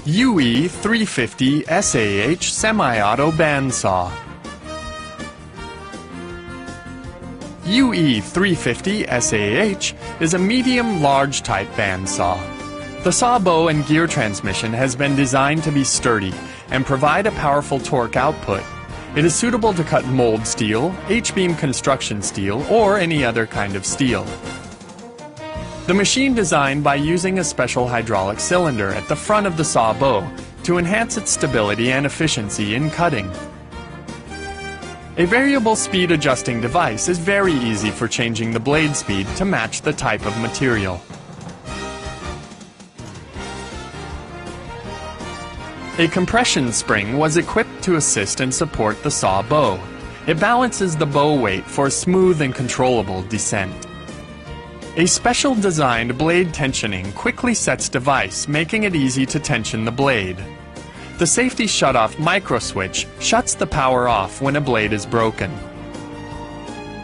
UE 350 SAH Semi-Auto Bandsaw. UE 350 SAH is a medium-large type bandsaw. The saw bow and gear transmission has been designed to be sturdy and provide a powerful torque output. It is suitable to cut mold steel, H-beam construction steel, or any other kind of steel. The machine designed by using a special hydraulic cylinder at the front of the saw bow to enhance its stability and efficiency in cutting. A variable speed adjusting device is very easy for changing the blade speed to match the type of material. A compression spring was equipped to assist and support the saw bow. It balances the bow weight for smooth and controllable descent. A special designed blade tensioning quickly sets device, making it easy to tension the blade. The safety shutoff micro switch shuts the power off when a blade is broken.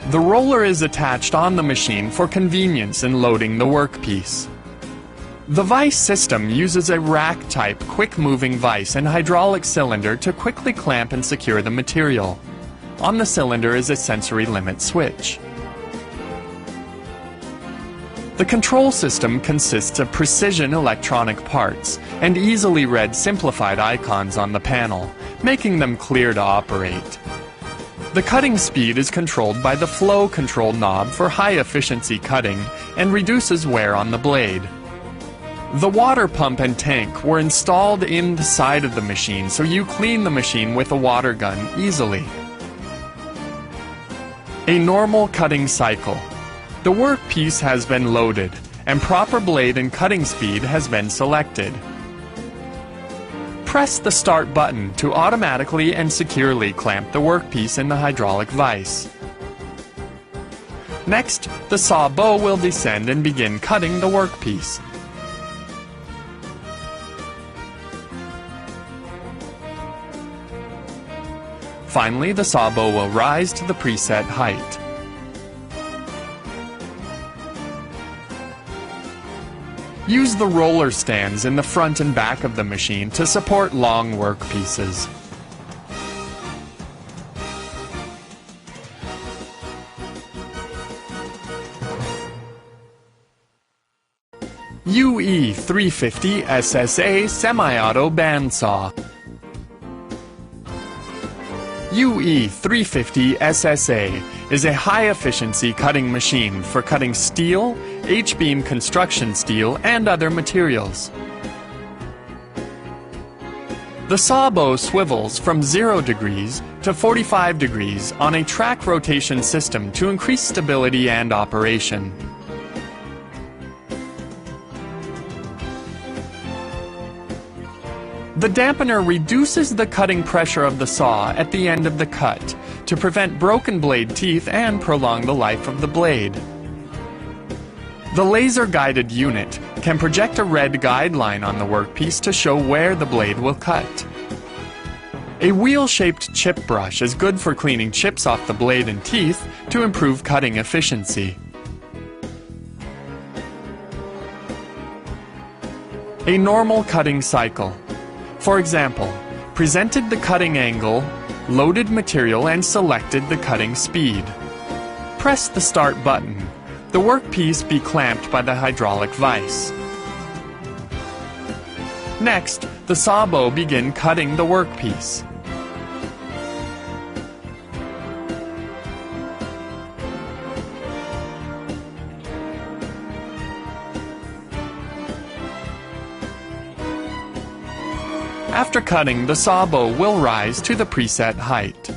The roller is attached on the machine for convenience in loading the workpiece. The vise system uses a rack-type quick-moving vise and hydraulic cylinder to quickly clamp and secure the material. On the cylinder is a sensory limit switch. The control system consists of precision electronic parts and easily read simplified icons on the panel, making them clear to operate. The cutting speed is controlled by the flow control knob for high-efficiency cutting and reduces wear on the blade. The water pump and tank were installed in the side of the machine, so you clean the machine with a water gun easily. A normal cutting cycle. The workpiece has been loaded, and proper blade and cutting speed has been selected. Press the start button to automatically and securely clamp the workpiece in the hydraulic vise. Next, the saw bow will descend and begin cutting the workpiece. Finally, the saw bow will rise to the preset height. Use the roller stands in the front and back of the machine to support long workpieces. UE 350 SSA Semi-Auto Bandsaw. UE 350 SSA is a high-efficiency cutting machine for cutting steel, H-beam construction steel, and other materials. The saw bow swivels from 0 degrees to 45 degrees on a track rotation system to increase stability and operation. The dampener reduces the cutting pressure of the saw at the end of the cut to prevent broken blade teeth and prolong the life of the blade. The laser-guided unit can project a red guideline on the workpiece to show where the blade will cut. A wheel-shaped chip brush is good for cleaning chips off the blade and teeth to improve cutting efficiency. A normal cutting cycle. For example, presented the cutting angle, loaded material, and selected the cutting speed. Press the start button. The workpiece be clamped by the hydraulic vise. Next, the saw bow begin cutting the workpiece. After cutting, the saw bow will rise to the preset height.